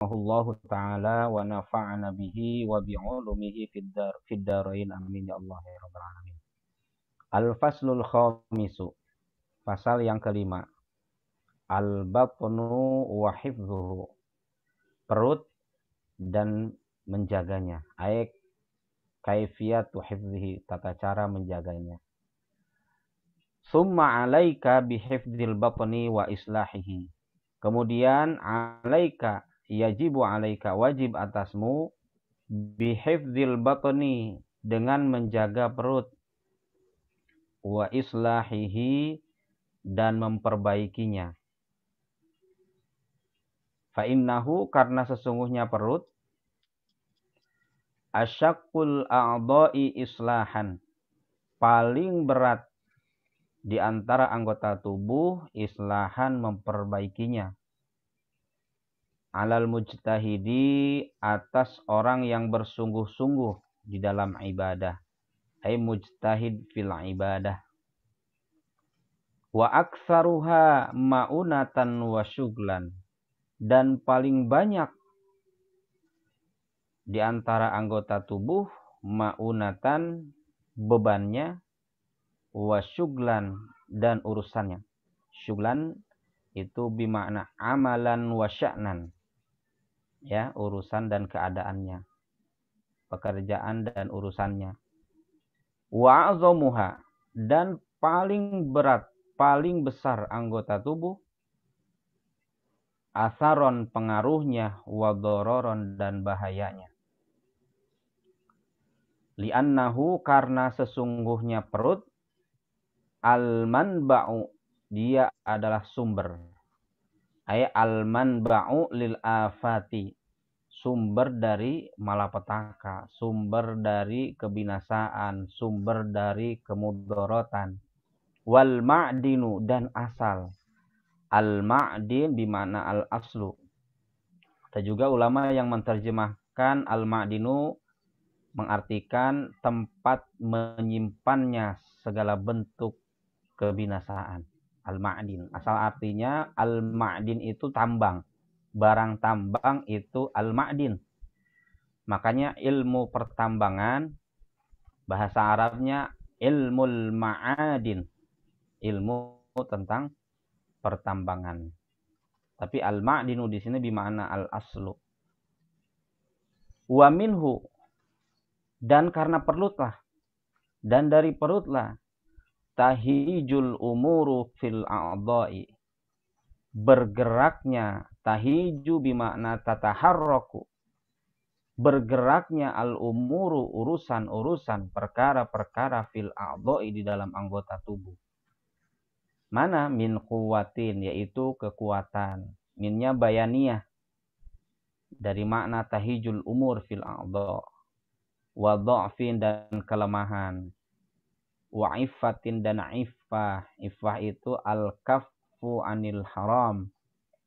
rahimahullahu ta'ala wa nafa'ana bihi wa bi'ulumihi fid darain amin ya Allah ya rabbal alamin. Al-faslul khamisu, pasal yang kelima. Al-batnu wa hifdhuhu, perut dan menjaganya. Ayat kaifiyatu hifdhihi, tata cara menjaganya. Summa alaika bihifdzil batni wa islahihi. Kemudian alaika, yajibu alaika, wajib atasmu, bihifdzil batni, dengan menjaga perut, wa islahihi, dan memperbaikinya. Fa innahu, karena sesungguhnya perut, asyaqqul a'dha'i islahan, paling berat di antara anggota tubuh, islahan, memperbaikinya. Alal mujtahidi, atas orang yang bersungguh-sungguh di dalam ibadah. Ay mujtahid fil ibadah. Wa aktsaruha ma'unatan wa syuglan, dan paling banyak di antara anggota tubuh, ma'unatan, bebannya, wa syuglan, dan urusannya. Syuglan itu bimakna amalan wa sya'nan, ya, urusan dan keadaannya, pekerjaan dan urusannya. Wa azamuha, dan paling berat, paling besar anggota tubuh, asaron, pengaruhnya, wa dororon, dan bahayanya. Li'annahu, karena sesungguhnya perut, al-manba'u, dia adalah sumber. Ay al-manba'u lil afati, sumber dari malapetaka, sumber dari kebinasaan, sumber dari kemudorotan. Wal ma'dinu, dan asal. Al-ma'din bimana al-aslu. Ada juga ulama yang menerjemahkan al-ma'dinu mengartikan tempat menyimpannya segala bentuk kebinasaan. Al-ma'din, asal artinya al-ma'din itu tambang, barang tambang itu al-ma'din. Makanya ilmu pertambangan, bahasa Arabnya ilmul ma'adin, ilmu tentang pertambangan. Tapi al-ma'dinu di sini bimana al-aslu. Wa minhu, dan karena perutlah, dan dari perutlah, tahijul umuru fil a'dha'i, bergeraknya, tahiju bimakna tataharraku, bergeraknya al-umuru, urusan-urusan, perkara-perkara, fil a'dha'i, di dalam anggota tubuh. Mana? Min quwwatin, yaitu kekuatan. Minnya bayaniyah, dari makna tahijul umur fil a'dha'. Wa dha'fin, dan kelemahan. Wa iffatin, dan iffah. Iffah itu al-kaffu anil haram,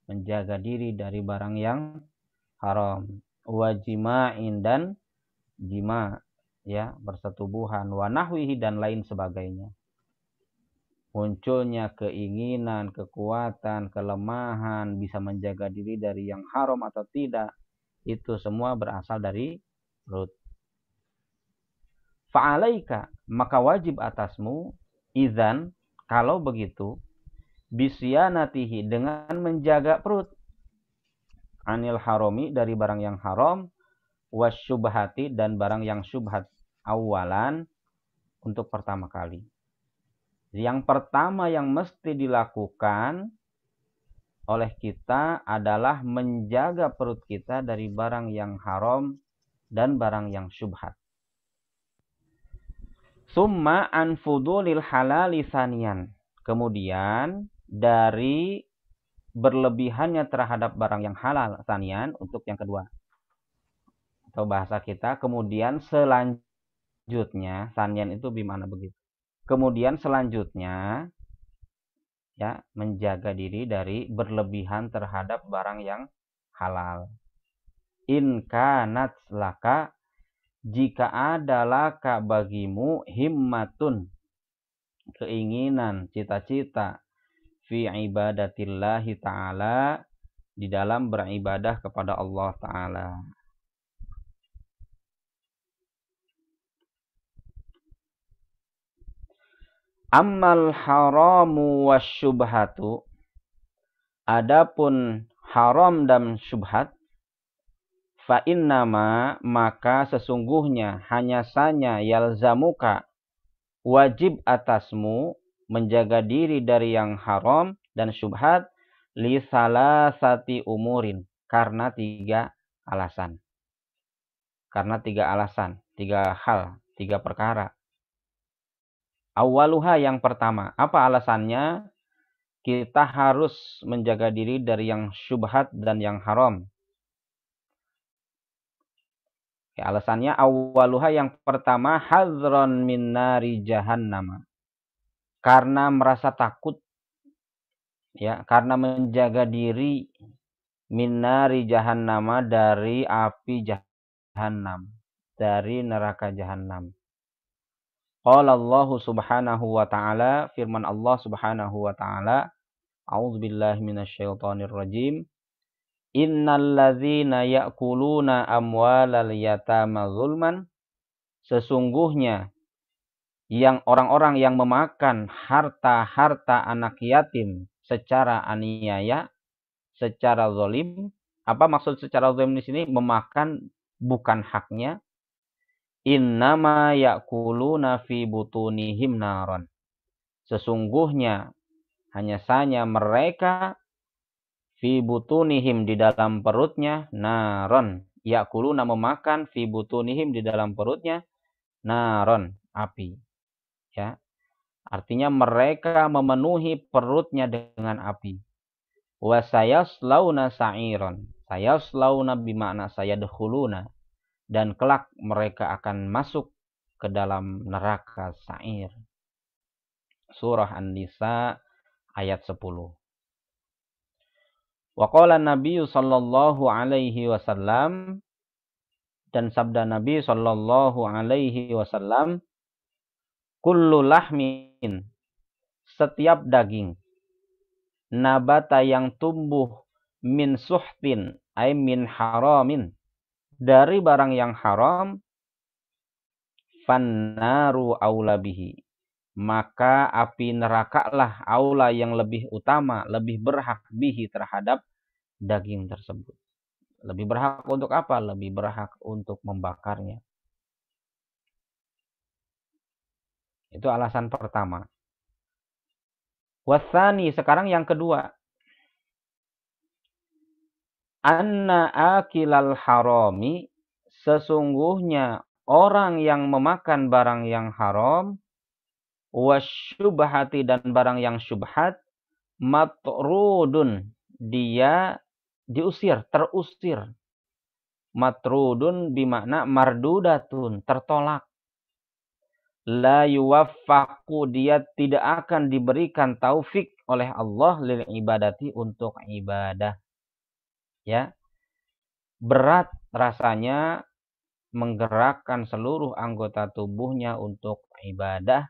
menjaga diri dari barang yang haram. Wa jima'in, dan jima', ya, bersetubuhan. Wa nahwihi, dan lain sebagainya. Munculnya keinginan, kekuatan, kelemahan, bisa menjaga diri dari yang haram atau tidak, itu semua berasal dari perut. Fa'alaika, maka wajib atasmu, idzan, kalau begitu, bisyanatihi, dengan menjaga perut, anil harami, dari barang yang haram, wasyubhati, dan barang yang syubhat, awalan, untuk pertama kali. Yang pertama yang mesti dilakukan oleh kita adalah menjaga perut kita dari barang yang haram dan barang yang syubhat. Summa an fudulil halali saniyan. Kemudian dari berlebihannya terhadap barang yang halal saniyan, untuk yang kedua. Atau bahasa kita, kemudian selanjutnya, saniyan itu bimana begitu. Kemudian selanjutnya, ya, menjaga diri dari berlebihan terhadap barang yang halal. In kanat laka, jika adalah bagimu, himmatun, keinginan, cita-cita, fi ibadatillahi ta'ala, di dalam beribadah kepada Allah Ta'ala. Ammal haramu wasyubhatu, adapun haram dan syubhat, fa innama, maka sesungguhnya hanya saja yalzamuka, wajib atasmu menjaga diri dari yang haram dan syubhat, li salasati umurin, karena tiga alasan. Karena tiga alasan, tiga hal, tiga perkara. Awaluha, yang pertama. Apa alasannya? Kita harus menjaga diri dari yang syubhat dan yang haram. Ya, alasannya awaluha, yang pertama, hadzron min nari jahannam. Karena merasa takut, ya, karena menjaga diri min nari jahannam, dari api jahannam, dari neraka jahannam. Qala Allah subhanahu wa ta'ala, firman Allah subhanahu wa ta'ala, a'udzubillahi minasyaitonir rajim, innal ladzina ya'kuluna amwalal yatama zulman, sesungguhnya yang orang-orang yang memakan harta-harta anak yatim secara aniaya, secara zalim. Apa maksud secara zalim di sini? Memakan bukan haknya. Innama ya'kuluna fi butunihim naron. Sesungguhnya hanya saja mereka fi butunihim, di dalam perutnya, naron. Ya'kuluna, memakan, fi butunihim, di dalam perutnya, naron, api. Ya. Artinya mereka memenuhi perutnya dengan api. Wa sayaslauna sa'iron. Sayaslauna bimakna sayadkhuluna. Dan kelak mereka akan masuk ke dalam neraka sa'ir. Surah An-Nisa ayat 10. Wa qala Nabi sallallahu alaihi wasallam, dan sabda Nabi sallallahu alaihi wasallam, kullu lahmin, setiap daging, nabata, yang tumbuh, min suhtin, ay min haramin, dari barang yang haram, fannaru aula bihi, maka api nerakalah aula, yang lebih utama, lebih berhak, bihi, terhadap daging tersebut. Lebih berhak untuk apa? Lebih berhak untuk membakarnya. Itu alasan pertama. Wasani, sekarang yang kedua. Anna akilal harami, sesungguhnya orang yang memakan barang yang haram, wasyubhati, dan barang yang syubhat, matrudun, dia diusir, terusir. Matrudun bimakna mardudatun, tertolak. La yuwaffaqu, dia tidak akan diberikan taufik oleh Allah lil ibadati, untuk ibadah. Ya, berat rasanya menggerakkan seluruh anggota tubuhnya untuk ibadah,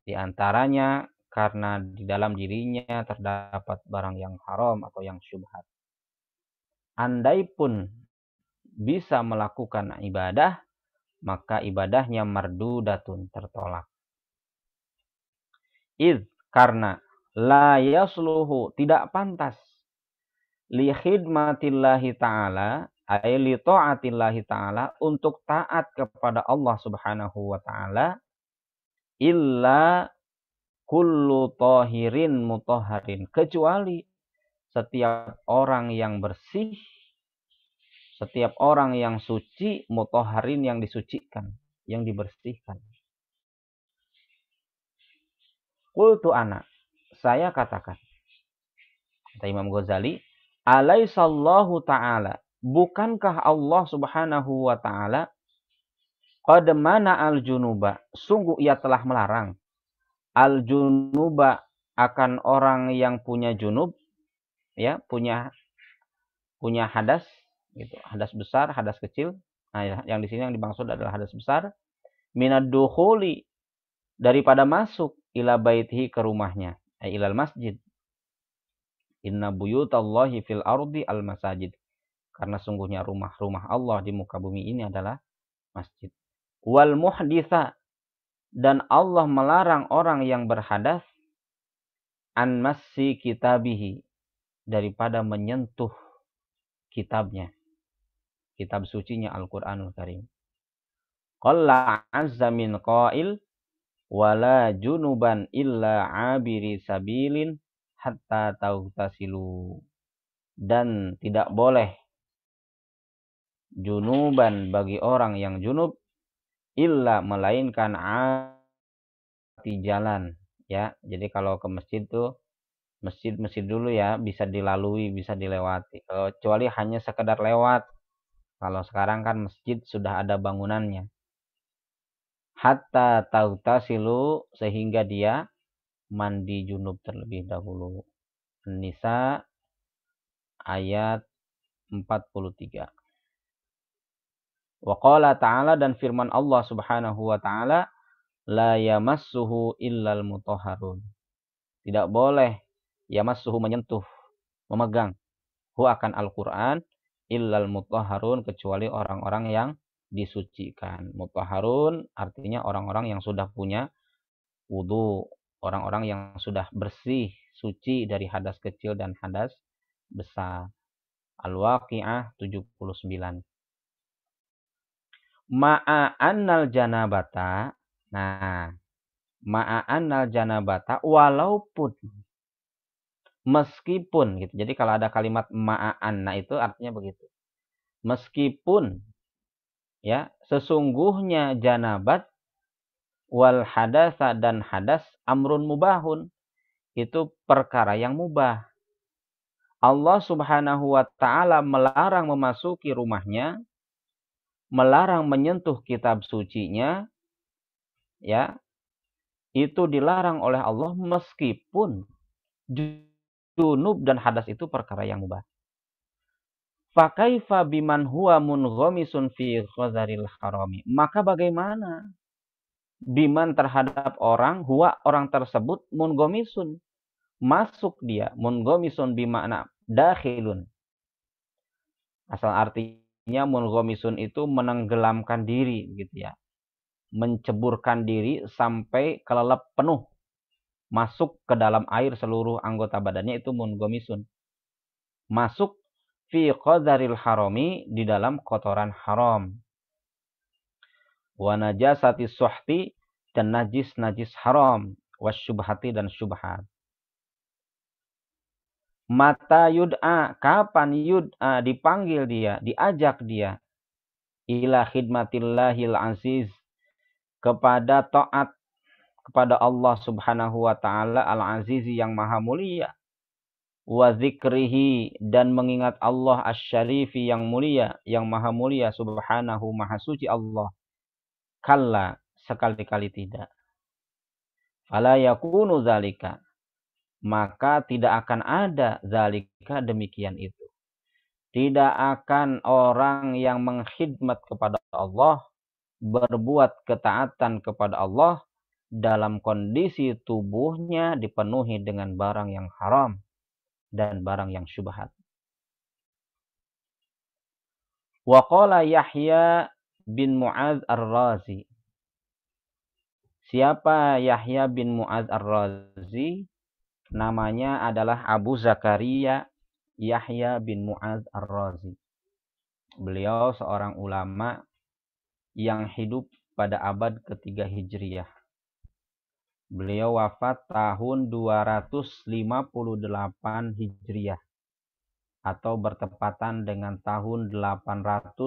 di antaranya karena di dalam dirinya terdapat barang yang haram atau yang syubhat. Andai pun bisa melakukan ibadah, maka ibadahnya mardudatun, tertolak. Karena la yasluhu, tidak pantas, li khidmatillahi ta'ala, ay li ta'atillahi ta'ala, untuk taat kepada Allah subhanahu wa ta'ala, illa kullu tahirin mutahharin, kecuali setiap orang yang bersih, setiap orang yang suci, mutahharin, yang disucikan, yang dibersihkan. Qultu ana, saya katakan, kata Imam Ghazali, alaisallahu ta'ala, bukankah Allah subhanahu wa ta'ala, qad mana al-junuba, sungguh ia telah melarang, al-junuba, akan orang yang punya junub, ya, punya hadas, gitu, hadas besar, hadas kecil. Nah, yang di sini yang dimaksud adalah hadas besar, minad dukhuli, daripada masuk, ila baitihi, ke rumahnya, ilal masjid, Inna buyutallahi fil ardi al masajid. Karena sungguhnya rumah-rumah Allah di muka bumi ini adalah masjid. Wal muhditha, dan Allah melarang orang yang berhadas an massi kitabihi, daripada menyentuh kitabnya, kitab sucinya Al-Qur'anul Karim. Qalla azza min qail wala junuban illa abiri sabilin hatta tautasilu. Dan tidak boleh junuban bagi orang yang junub illa melainkan di jalan, ya. Jadi kalau ke masjid tuh masjid dulu ya, bisa dilalui, bisa dilewati. Kecuali hanya sekedar lewat. Kalau sekarang kan masjid sudah ada bangunannya. Hatta tautasilu, sehingga dia mandi junub terlebih dahulu. An-Nisa ayat 43. Wa qala ta'ala, dan firman Allah Subhanahu wa ta'ala, la yamassuhu illal mutahharun. Tidak boleh yamassuhu menyentuh, memegang hu akan Al-Qur'an illal mutahharun, kecuali orang-orang yang disucikan. Mutahharun artinya orang-orang yang sudah punya wudu, orang-orang yang sudah bersih, suci dari hadas kecil dan hadas besar. Al-Waqi'ah 79. Ma'annal janabata. Nah, ma'annal janabata, walaupun, meskipun gitu. Jadi kalau ada kalimat ma'anna itu artinya begitu. Meskipun, ya, sesungguhnya janabat wal hadasa, dan hadas, amrun mubahun, itu perkara yang mubah. Allah Subhanahu wa ta'ala melarang memasuki rumahnya, melarang menyentuh kitab sucinya, ya, itu dilarang oleh Allah meskipun junub dan hadas itu perkara yang mubah. Fakaifa biman huwa munghamisun fi ghazaril harami. Maka bagaimana biman terhadap orang, huwa orang tersebut, munghamisun, masuk dia, munghamisun bimakna dakhilun. Asal artinya munghamisun itu menenggelamkan diri gitu ya. Menceburkan diri sampai kelelep penuh. Masuk ke dalam air seluruh anggota badannya, itu munghamisun. Masuk fi qadaril harami, di dalam kotoran haram. Wa najasati suhti, dan najis haram. Wasyubhati, dan syubhat. Mata yud'a, kapan yud'a, dipanggil dia, diajak dia, ila khidmatillahil aziz, kepada taat kepada Allah Subhanahu wa ta'ala al-azizi, yang maha mulia, wa zikrihi, dan mengingat Allah asy-syarifi, yang mulia, yang maha mulia, subhanahu, maha suci Allah. Kalla, sekali-kali tidak. Fala yakunu zalika, maka tidak akan ada zalika, demikian itu. Tidak akan orang yang mengkhidmat kepada Allah, berbuat ketaatan kepada Allah, dalam kondisi tubuhnya dipenuhi dengan barang yang haram dan barang yang syubhat. Wa qala Yahya bin Mu'adz ar-Razi. Siapa Yahya bin Mu'adz ar-Razi? Namanya adalah Abu Zakaria Yahya bin Mu'adz ar-Razi. Beliau seorang ulama yang hidup pada abad ketiga Hijriyah. Beliau wafat tahun 258 Hijriyah, atau bertepatan dengan tahun 871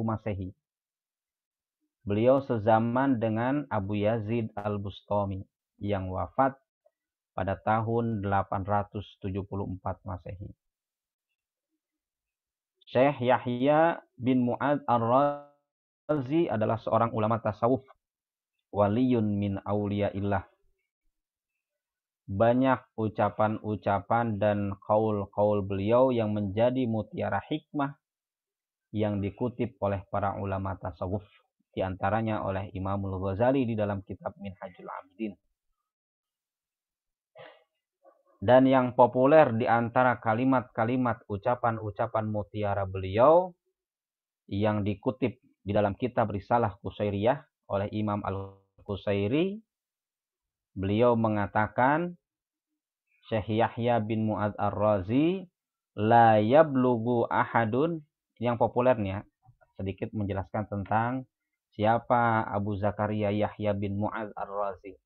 Masehi. Beliau sezaman dengan Abu Yazid al-Bustami yang wafat pada tahun 874 Masehi. Syekh Yahya bin Mu'adz ar-Razi adalah seorang ulama tasawuf, waliyun min auliyaillah. Banyak ucapan-ucapan dan qaul-qaul beliau yang menjadi mutiara hikmah yang dikutip oleh para ulama tasawuf, di antaranya oleh Imamul Ghazali di dalam kitab Minhajul Abidin. Dan yang populer di antara kalimat-kalimat ucapan-ucapan mutiara beliau yang dikutip di dalam kitab Risalah Qusairiyah oleh Imam Al-Qusairi, beliau mengatakan, Syekh Yahya bin Mu'adz Ar-Razi, la yablughu ahadun, yang populernya sedikit menjelaskan tentang siapa Abu Zakaria Yahya bin Mu'adz Ar-Razi.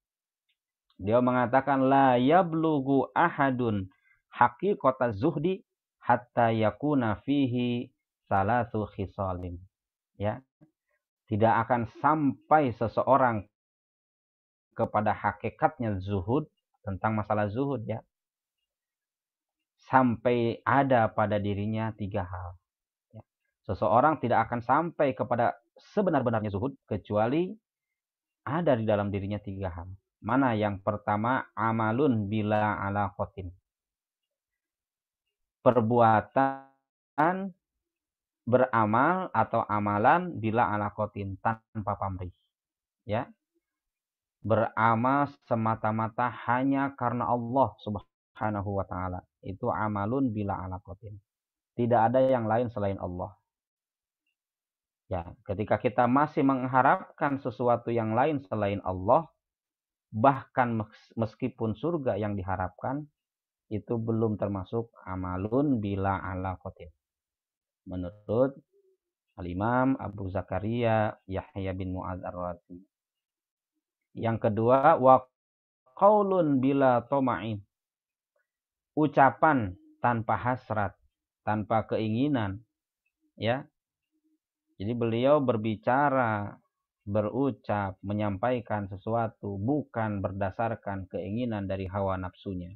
Dia mengatakan la yablughu ahadun haqiqata zuhdi hatta yakuna fihi salatu khisalin. Ya, tidak akan sampai seseorang kepada hakikatnya zuhud, tentang masalah zuhud ya, sampai ada pada dirinya 3 hal. Ya. Seseorang tidak akan sampai kepada sebenar-benarnya zuhud kecuali ada di dalam dirinya 3 hal. Mana yang pertama? Amalun bila alaqatin. Perbuatan beramal atau amalan bila alaqatin, tanpa pamrih. Ya. Beramal semata-mata hanya karena Allah Subhanahu wa taala. Itu amalun bila alaqatin. Tidak ada yang lain selain Allah. Ya, ketika kita masih mengharapkan sesuatu yang lain selain Allah, bahkan meskipun surga yang diharapkan, itu belum termasuk amalun bila alaqatin. Menurut Al-Imam Abu Zakaria Yahya bin Mu'adz Ar-Razi. Yang kedua, wa qaulun bila toma'in. Ucapan tanpa hasrat, tanpa keinginan. Ya. Jadi beliau berbicara, berucap, menyampaikan sesuatu bukan berdasarkan keinginan dari hawa nafsunya.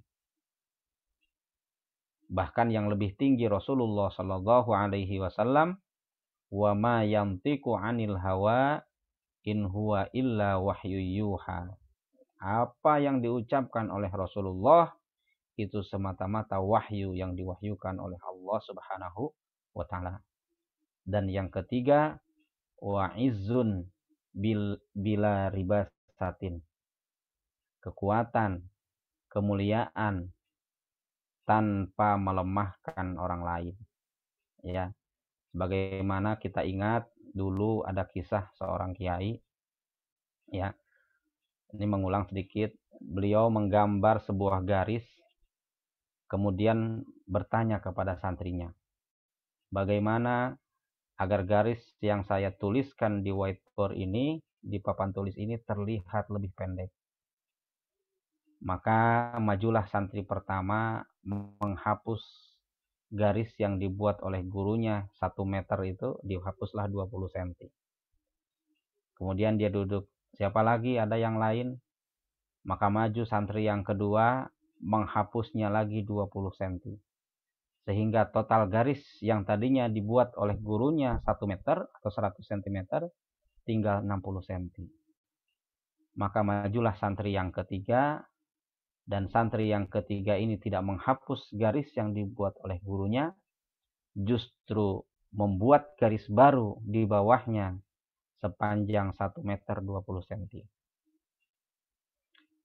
Bahkan yang lebih tinggi Rasulullah Shallallahu Alaihi Wasallam, wa ma yantiqu anil hawa in huwa illa wahyu yuha. Apa yang diucapkan oleh Rasulullah itu semata-mata wahyu yang diwahyukan oleh Allah Subhanahu wa taala. Dan yang ketiga, wa izzun bila ribasatin. Kekuatan, kemuliaan tanpa melemahkan orang lain. Ya. Sebagaimana kita ingat dulu ada kisah seorang kiai, ya. Ini mengulang sedikit, beliau menggambar sebuah garis, kemudian bertanya kepada santrinya, bagaimana agar garis yang saya tuliskan di whiteboard ini, di papan tulis ini terlihat lebih pendek. Maka majulah santri pertama menghapus garis yang dibuat oleh gurunya 1 meter itu, dihapuslah 20 cm. Kemudian dia duduk, siapa lagi, ada yang lain? Maka maju santri yang kedua, menghapusnya lagi 20 cm. Sehingga total garis yang tadinya dibuat oleh gurunya 1 meter atau 100 cm, tinggal 60 cm. Maka majulah santri yang ketiga, dan santri yang ketiga ini tidak menghapus garis yang dibuat oleh gurunya, justru membuat garis baru di bawahnya sepanjang 1 meter 20 cm.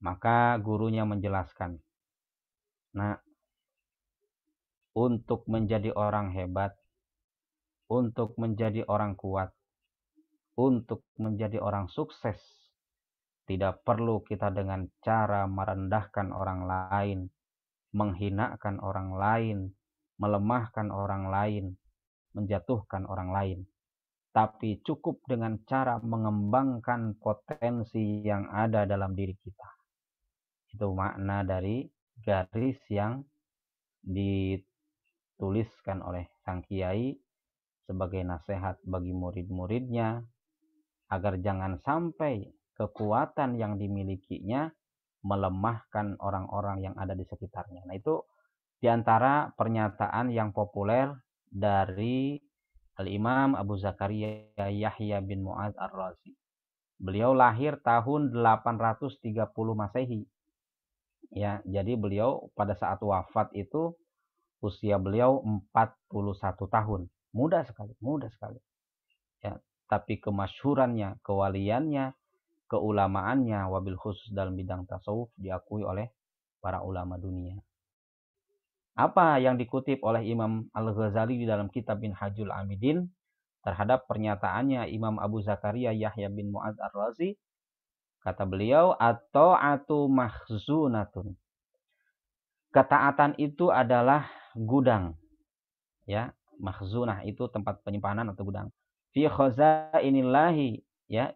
Maka gurunya menjelaskan, nah, untuk menjadi orang hebat, untuk menjadi orang kuat, untuk menjadi orang sukses, tidak perlu kita dengan cara merendahkan orang lain, menghinakan orang lain, melemahkan orang lain, menjatuhkan orang lain. Tapi cukup dengan cara mengembangkan potensi yang ada dalam diri kita. Itu makna dari garis yang dituliskan oleh sang kiai sebagai nasihat bagi murid-muridnya, agar jangan sampai kekuatan yang dimilikinya melemahkan orang-orang yang ada di sekitarnya. Nah, itu diantara pernyataan yang populer dari Al-Imam Abu Zakaria Yahya bin Mu'adz Ar-Razi. Beliau lahir tahun 830 Masehi. Ya, jadi beliau pada saat wafat itu usia beliau 41 tahun. Muda sekali, muda sekali. Ya, tapi kemasyhurannya, kewaliannya, keulamaannya wabil khusus dalam bidang tasawuf diakui oleh para ulama dunia. Apa yang dikutip oleh Imam Al-Ghazali di dalam kitab Minhajul Amidin terhadap pernyataannya Imam Abu Zakaria Yahya bin Mu'adz Ar-Razi? Kata beliau, at-ta'atu mahzunatun. Ketaatan itu adalah gudang. Ya, mahzunah itu tempat penyimpanan atau gudang. Fi khazainillahi, ya,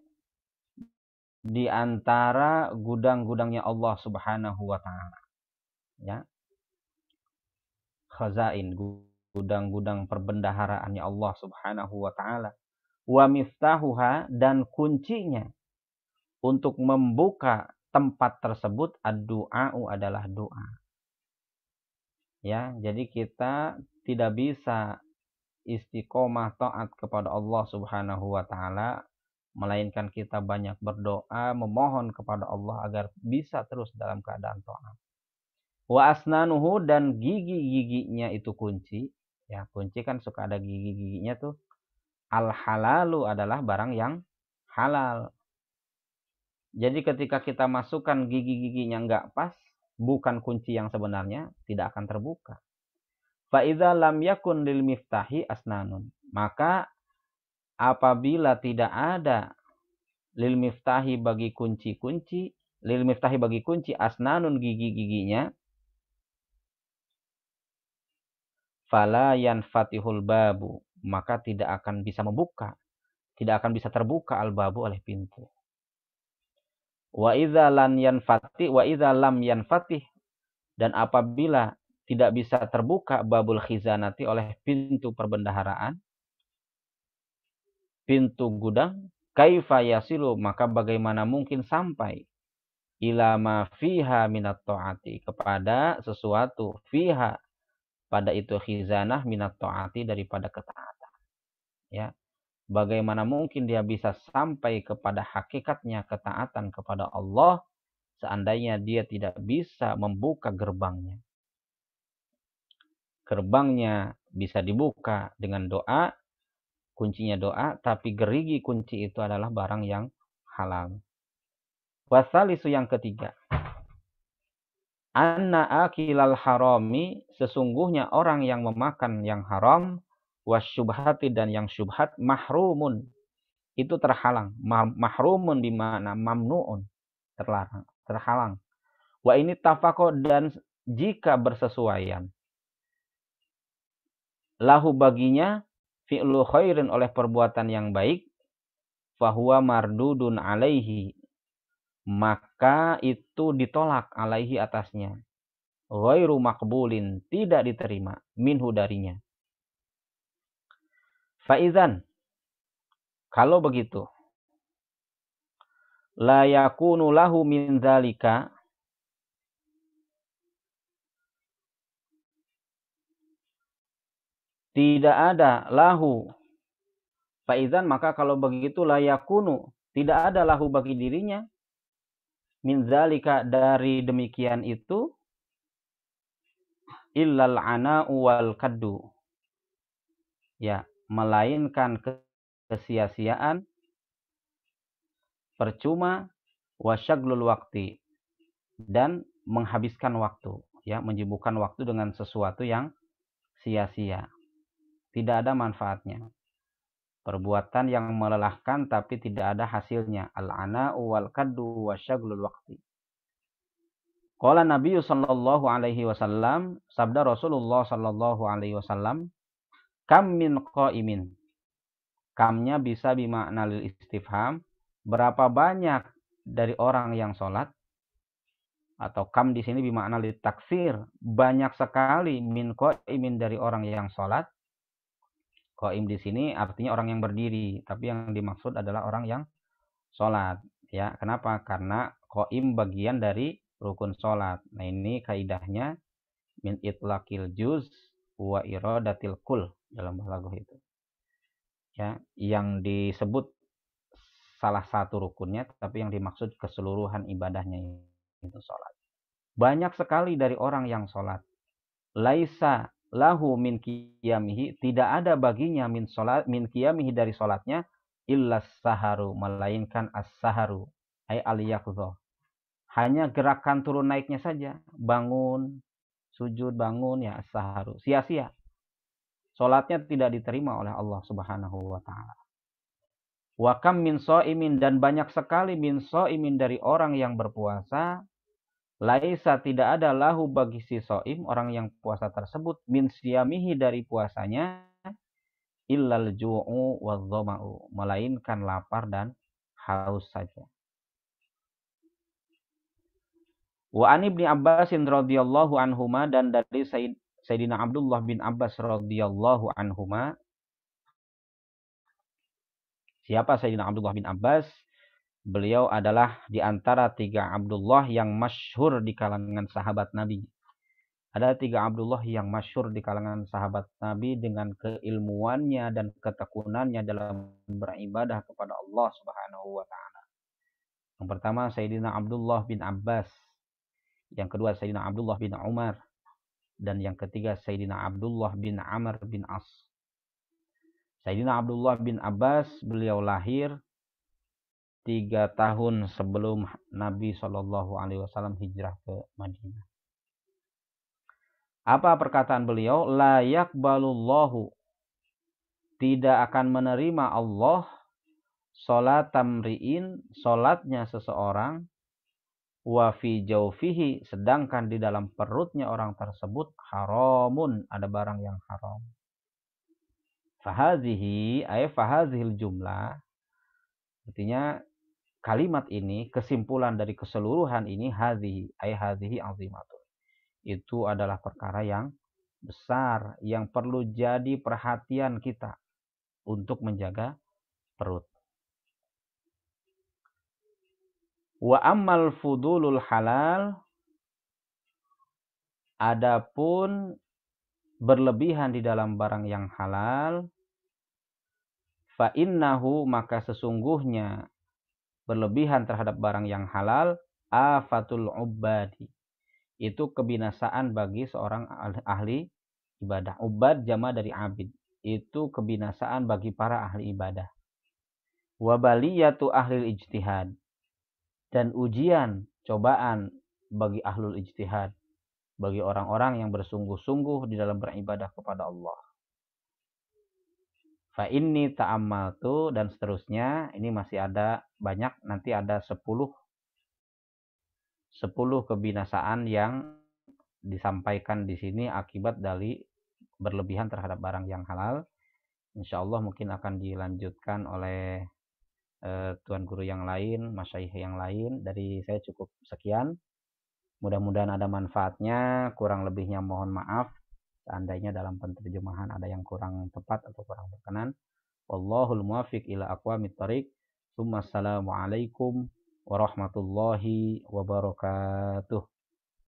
di antara gudang-gudangnya Allah Subhanahu wa taala. Ya. Khazain, gudang-gudang perbendaharaannya Allah Subhanahu wa taala. Wa miftahuha, dan kuncinya untuk membuka tempat tersebut ad-du'a'u adalah doa. Ya, jadi kita tidak bisa istiqomah taat kepada Allah Subhanahu wa taala melainkan kita banyak berdoa, memohon kepada Allah agar bisa terus dalam keadaan taat. Wa asnanuhu, dan gigi-giginya itu kunci. Ya, kunci kan suka ada gigi-giginya tuh. Al halalu adalah barang yang halal. Jadi ketika kita masukkan gigi-giginya enggak pas, bukan kunci yang sebenarnya, tidak akan terbuka. Fa idza lam yakun lil miftahi asnanun. Maka apabila tidak ada lil miftahi bagi kunci-kunci, lil miftahi bagi kunci asnanun gigi-giginya, fala yanfatihul babu, maka tidak akan bisa membuka, tidak akan bisa terbuka al-babu oleh pintu. Wa idza lam yanfatih, dan apabila tidak bisa terbuka babul khizanati oleh pintu perbendaharaan, pintu gudang, kaifa yasilu, maka bagaimana mungkin sampai ila ma fiha minat ta'ati, kepada sesuatu fiha, pada itu khizanah, minat ta'ati, daripada ketaatan. Ya. Bagaimana mungkin dia bisa sampai kepada hakikatnya ketaatan kepada Allah seandainya dia tidak bisa membuka gerbangnya. Gerbangnya bisa dibuka dengan doa, kuncinya doa, tapi gerigi kunci itu adalah barang yang halal. Wasalisu, yang ketiga, anna akilal harami, sesungguhnya orang yang memakan yang haram, wasyubhati, dan yang syubhat, mahrumun, itu terhalang. Mahrumun bimana mamnuun, terlarang, terhalang. Wa ini tafaqo, dan jika bersesuaian, lahu baginya fi'lu khairin, oleh perbuatan yang baik, fahuwa mardudun alaihi, maka itu ditolak alaihi, atasnya, ghairu maqbulin, tidak diterima, minhu, darinya. Faizan, kalau begitu, la yakunu lahu min dzalika, tidak ada lahu. Faizan, maka kalau begitu, la yakunu, tidak ada lahu bagi dirinya, min dzalika, dari demikian itu, illal ana'u wal kaddu, ya, melainkan kesia-siaan, percuma, wasyaglul waktu, dan menghabiskan waktu, ya, menyibukkan waktu dengan sesuatu yang sia-sia, tidak ada manfaatnya. Perbuatan yang melelahkan tapi tidak ada hasilnya. Al-ana'u wal kaddu wasyaglul waktu. Qala Nabi sallallahu alaihi wasallam, sabda Rasulullah sallallahu alaihi wasallam, kam min qaimin. Kamnya bisa bimakna lil istifham, berapa banyak dari orang yang sholat, atau kam di sini bimakna lil taksir, banyak sekali, min qaimin, dari orang yang sholat. Qaim di sini artinya orang yang berdiri, tapi yang dimaksud adalah orang yang sholat. Ya, kenapa? Karena qaim bagian dari rukun sholat. Nah, ini kaidahnya min itlaqil juz wa iradatil kul dalam balaghah itu. Ya, yang disebut salah satu rukunnya, tapi yang dimaksud keseluruhan ibadahnya itu sholat. Banyak sekali dari orang yang sholat. Laisa lahu min qiyamihi, tidak ada baginya min qiyamihi, dari sholatnya, illas saharu, melainkan as-saharu, ay al-yaqdhah, hanya gerakan turun naiknya saja, bangun, sujud, bangun, ya saharu. Sia-sia. Salatnya tidak diterima oleh Allah Subhanahu wa taala. Wa kam min shaimin, dan banyak sekali min shaimin dari orang yang berpuasa, laisa tidak ada lahu bagi si shaim, orang yang puasa tersebut, min siyamihi dari puasanya, illal ju'u wadh-dhama'u, melainkan lapar dan haus saja. Wa an Ibnu Abbas radhiyallahu anhuma, dan dari Sayyidina Abdullah bin Abbas radhiyallahu anhuma. Siapa Sayyidina Abdullah bin Abbas? Beliau adalah di antara 3 Abdullah yang masyhur di kalangan sahabat Nabi. Ada 3 Abdullah yang masyhur di kalangan sahabat Nabi dengan keilmuannya dan ketekunannya dalam beribadah kepada Allah Subhanahu wa taala. Yang pertama Sayyidina Abdullah bin Abbas, yang kedua Sayyidina Abdullah bin Umar, dan yang ketiga Sayyidina Abdullah bin Amr bin As. Sayyidina Abdullah bin Abbas, beliau lahir 3 tahun sebelum Nabi SAW hijrah ke Madinah. Apa perkataan beliau? La yakbalullahu, tidak akan menerima Allah salat tamri'in, salatnya seseorang, wa fi jawfihi, sedangkan di dalam perutnya orang tersebut haramun, ada barang yang haram. Fahadhihi ay fahadhil jumlah, artinya kalimat ini, kesimpulan dari keseluruhan ini, hadhihi ay hadhihi azimatun, itu adalah perkara yang besar yang perlu jadi perhatian kita untuk menjaga perut. Wa ammal fudulul halal, adapun berlebihan di dalam barang yang halal, fa innahu, maka sesungguhnya berlebihan terhadap barang yang halal, afatul ubadi, itu kebinasaan bagi seorang ahli ibadah. Ubad jama dari abid, itu kebinasaan bagi para ahli ibadah. Wa baliyatu ahlil ijtihad, dan ujian, cobaan bagi ahlul ijtihad, bagi orang-orang yang bersungguh-sungguh di dalam beribadah kepada Allah. Fa inni ta'ammaltu, dan seterusnya. Ini masih ada banyak, nanti ada 10 kebinasaan yang disampaikan di sini akibat dari berlebihan terhadap barang yang halal. Insyaallah mungkin akan dilanjutkan oleh tuan guru yang lain, masyayikh yang lain. Dari saya cukup sekian. Mudah-mudahan ada manfaatnya. Kurang lebihnya mohon maaf seandainya dalam penterjemahan ada yang kurang tepat atau kurang berkenan. Wallahul muwaffiq ila aqwamit thoriq. Assalamualaikum warahmatullahi wabarakatuh.